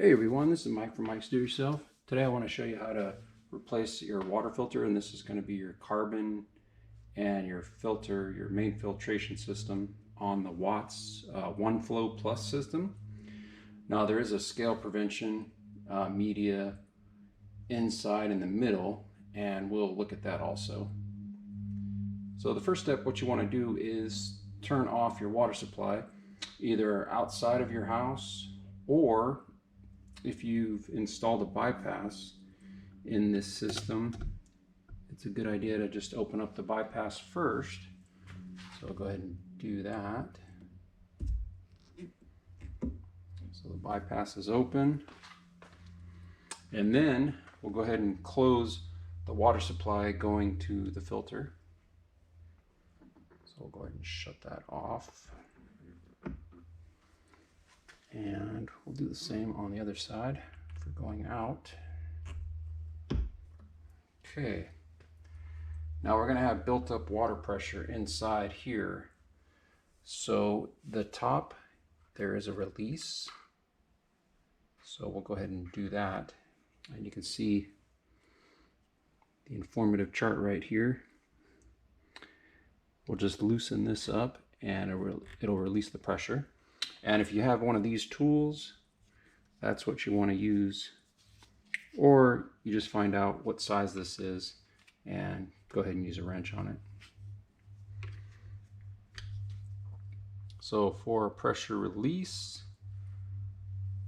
Hey everyone, this is Mike from Mike's Do It Yourself. Today I want to show you how to replace your water filter, and this is going to be your carbon and your filter, your main filtration system on the Watts OneFlow Plus system. Now there is a scale prevention media inside in the middle, and we'll look at that also. So the first step, what you want to do is turn off your water supply, either outside of your house, or if you've installed a bypass in this system, it's a good idea to just open up the bypass first. So I'll go ahead and do that. So the bypass is open. And then we'll go ahead and close the water supply going to the filter. So we'll go ahead and shut that off. And we'll do the same on the other side for going out. Okay. Now we're going to have built up water pressure inside here. So the top, there is a release. So we'll go ahead and do that. And you can see the informative chart right here. We'll just loosen this up and it'll release the pressure. And if you have one of these tools, that's what you want to use. Or you just find out what size this is and go ahead and use a wrench on it. So for pressure release,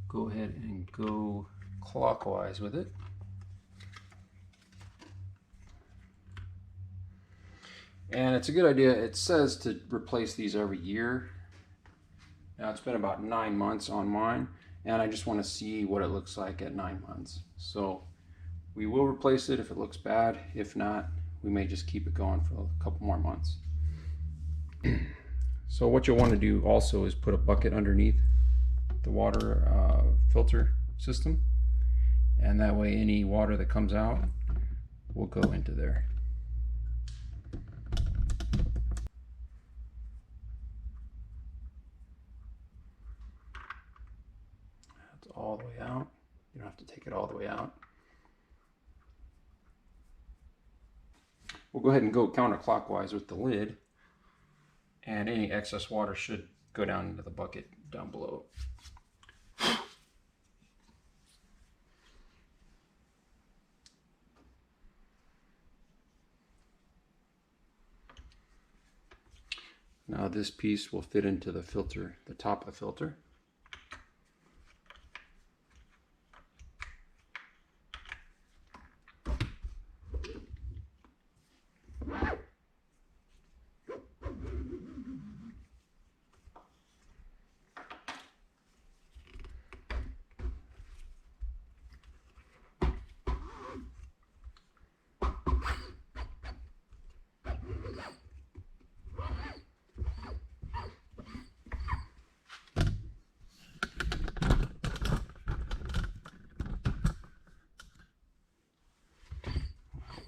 go ahead and go clockwise with it. And it's a good idea. It says to replace these every year. Now it's been about 9 months on mine, and I just want to see what it looks like at 9 months. So we will replace it if it looks bad. If not, we may just keep it going for a couple more months. So what you'll want to do also is put a bucket underneath the water filter system, and that way any water that comes out will go into there. All the way out. You don't have to take it all the way out. We'll go ahead and go counterclockwise with the lid, and any excess water should go down into the bucket down below. Now this piece will fit into the filter, the top of the filter.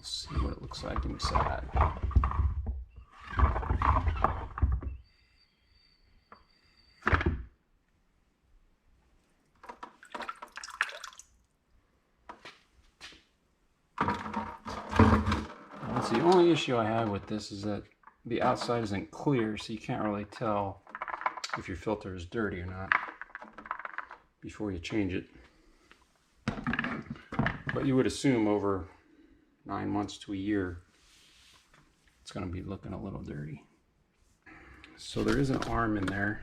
See what it looks like inside. That's the only issue I have with this, is that the outside isn't clear, so you can't really tell if your filter is dirty or not before you change it. But you would assume over 9 months to a year, it's going to be looking a little dirty. So there is an arm in there,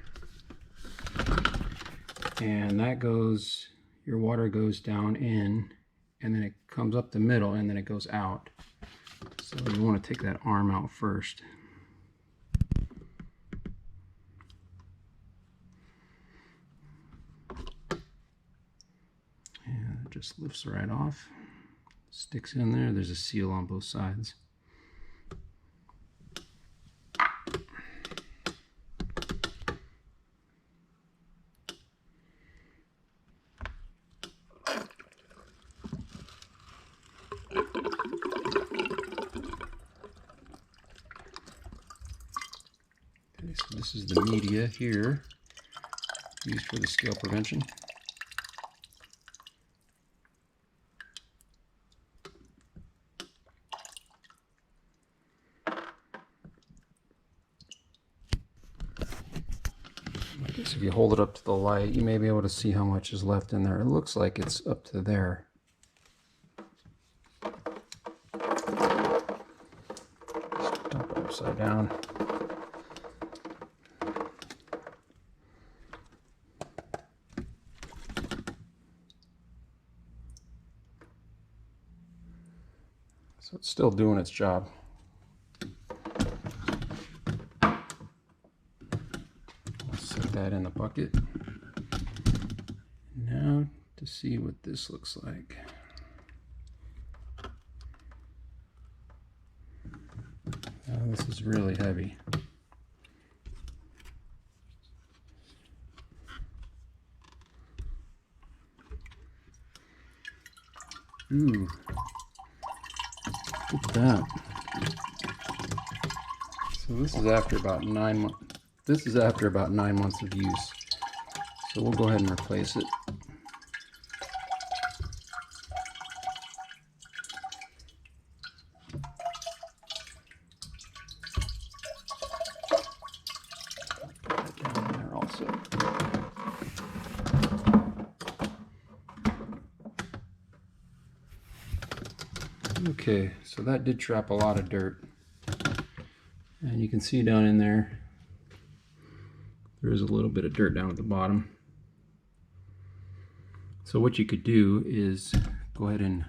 and that goes, your water goes down in, and then it comes up the middle, and then it goes out. So you want to take that arm out first. And it just lifts right off. Sticks in there. There's a seal on both sides. Okay, so this is the media here used for the scale prevention. So if you hold it up to the light, you may be able to see how much is left in there. It looks like it's up to there. Dump it upside down. So it's still doing its job. Set that in the bucket. Now to see what this looks like. Now this is really heavy. Ooh, look at that. So this is after about 9 months. This is after about 9 months of use. So we'll go ahead and replace it. Put that down there also. Okay, so that did trap a lot of dirt. And you can see down in there, there is a little bit of dirt down at the bottom. So what you could do is go ahead and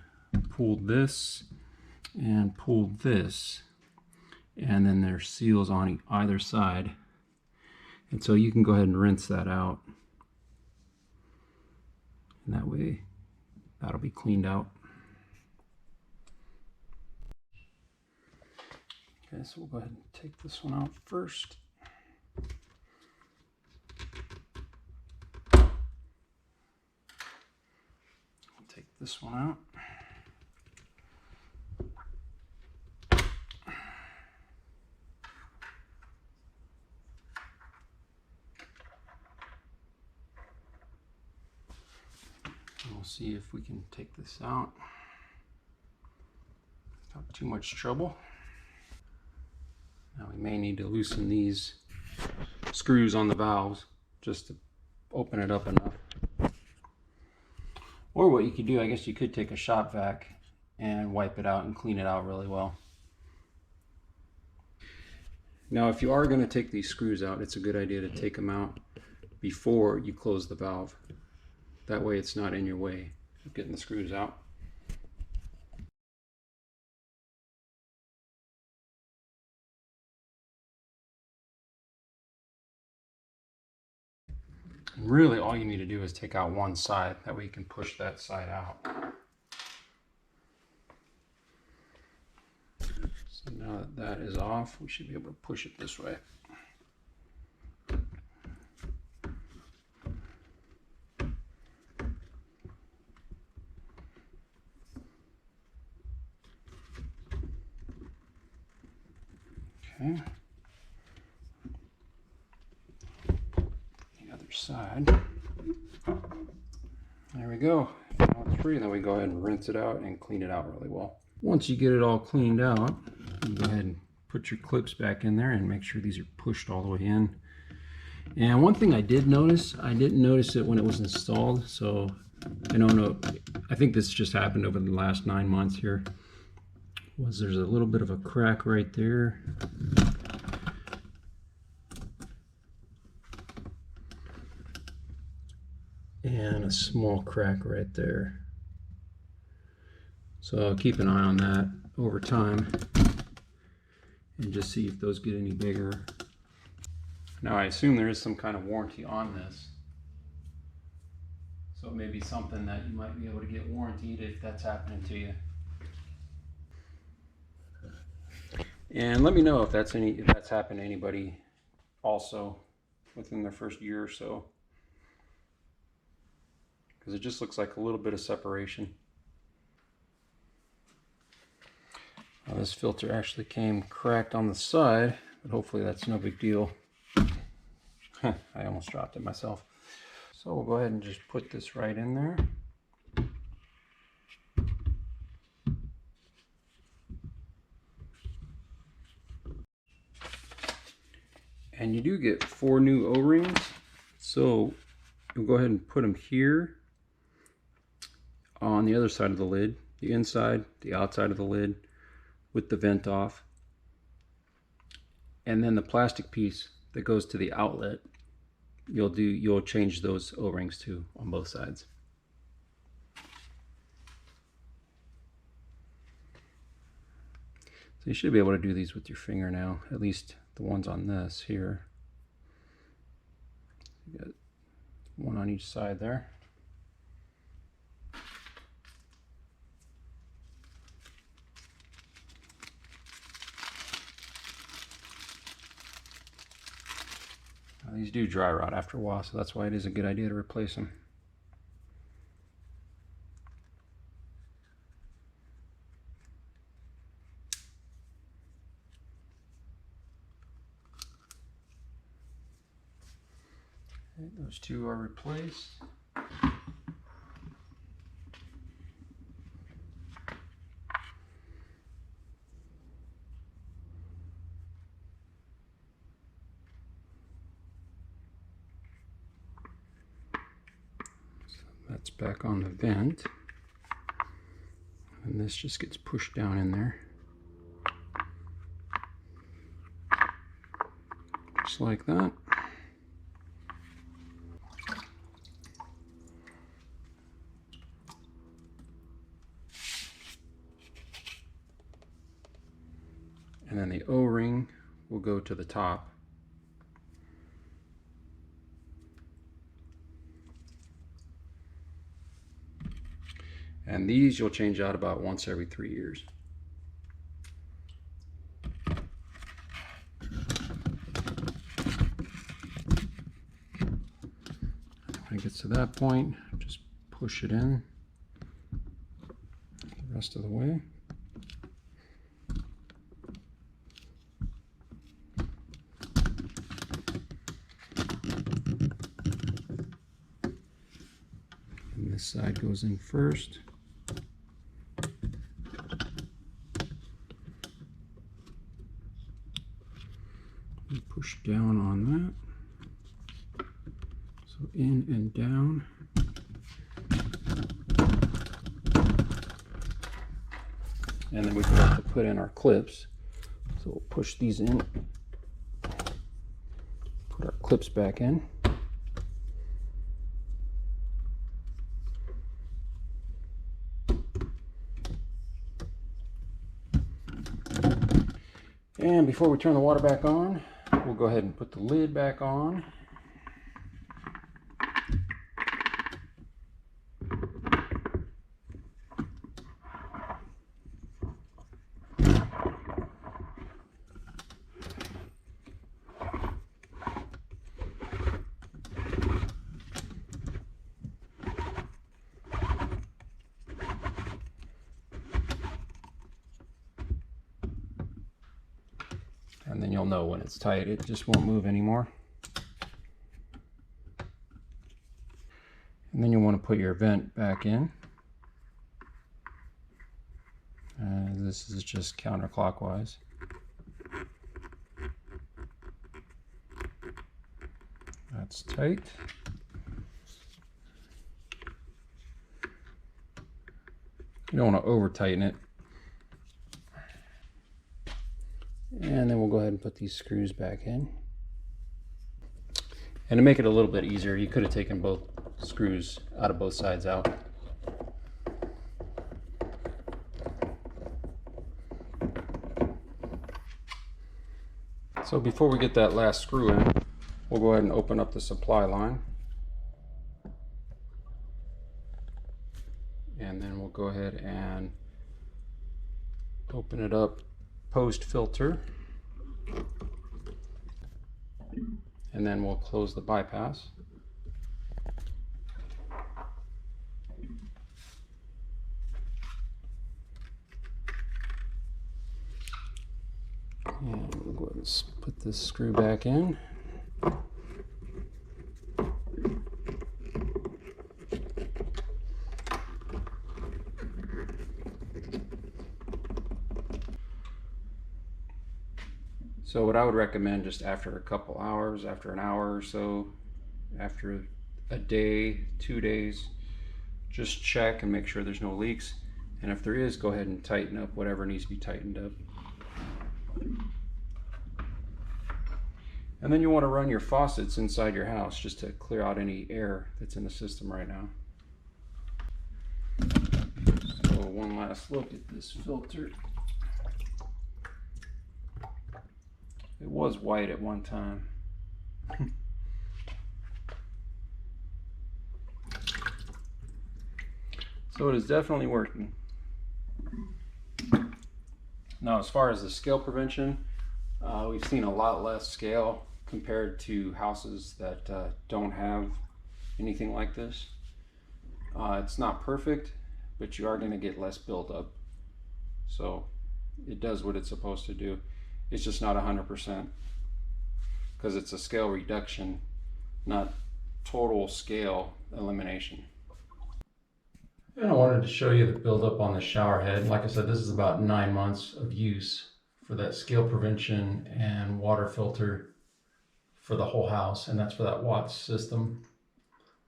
pull this and pull this, and then there's seals on either side. And so you can go ahead and rinse that out. And that way, that'll be cleaned out. Okay, so we'll go ahead and take this one out first. We'll take this one out. And we'll see if we can take this out without too much trouble. Now we may need to loosen these screws on the valves just to open it up enough. Or what you could do, I guess you could take a shop vac and wipe it out and clean it out really well. Now if you are going to take these screws out, it's a good idea to take them out before you close the valve. That way it's not in your way of getting the screws out. Really all you need to do is take out one side, that way you can push that side out. So now that that is off, we should be able to push it this way. Okay. The other side. There we go. Now it's free. Then we go ahead and rinse it out and clean it out really well. Once you get it all cleaned out, you go ahead and put your clips back in there and make sure these are pushed all the way in. And one thing I did notice, I didn't notice it when it was installed, so I don't know, I think this just happened over the last 9 months here, was there's a little bit of a crack right there. And a small crack right there. So keep an eye on that over time and just see if those get any bigger. Now I assume there is some kind of warranty on this. So it may be something that you might be able to get warranted if that's happening to you. And let me know if that's happened to anybody also within their first year or so. Because it just looks like a little bit of separation. Now this filter actually came cracked on the side, but hopefully that's no big deal. I almost dropped it myself. So we'll go ahead and just put this right in there. And you do get 4 new O-rings So you'll go ahead and put them here on the other side of the lid, the inside, the outside of the lid with the vent off. And then the plastic piece that goes to the outlet, you'll change those O-rings too on both sides. So you should be able to do these with your finger now, at least the ones on this here. You got one on each side there. Now, these do dry rot after a while, so that's why it is a good idea to replace them. Okay, those two are replaced. That's back on the vent, and this just gets pushed down in there, just like that. And then the O-ring will go to the top. And these you'll change out about once every 3 years. When it gets to that point, just push it in the rest of the way. And this side goes in first. Push down on that, so in and down. And then we forgot to put in our clips, so we'll push these in, put our clips back in. And before we turn the water back on, we'll go ahead and put the lid back on. And then you'll know when it's tight, it just won't move anymore. And then you'll want to put your vent back in. This is just counterclockwise. That's tight. You don't want to over tighten it. And then we'll go ahead and put these screws back in. And to make it a little bit easier, you could have taken both screws out of both sides out. So before we get that last screw in, we'll go ahead and open up the supply line. And then we'll go ahead and open it up post filter. And then we'll close the bypass. And we'll go ahead and put this screw back in. So what I would recommend, just after a couple hours, after an hour or so, after a day, 2 days. Just check and make sure there's no leaks. And if there is, go ahead and tighten up whatever needs to be tightened up. And then you want to run your faucets inside your house just to clear out any air that's in the system right now. So one last look at this filter. It was white at one time. So it is definitely working. Now, as far as the scale prevention, we've seen a lot less scale compared to houses that don't have anything like this. It's not perfect, but you are going to get less buildup. So it does what it's supposed to do. It's just not 100% because it's a scale reduction, not total scale elimination. And I wanted to show you the buildup on the shower head. Like I said, this is about 9 months of use for that scale prevention and water filter for the whole house, and that's for that Watts system.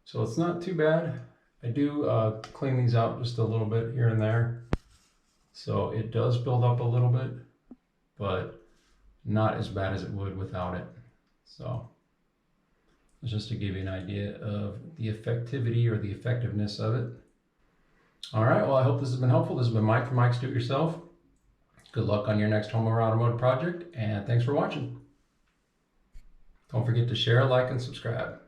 So it's not too bad. I do clean these out just a little bit here and there. So it does build up a little bit, but not as bad as it would without it. So it's just to give you an idea of the effectivity or the effectiveness of it. All right, well, I hope this has been helpful. This has been Mike from Mike's Do It Yourself. Good luck on your next home or automotive project, and thanks for watching. Don't forget to share, like, and subscribe.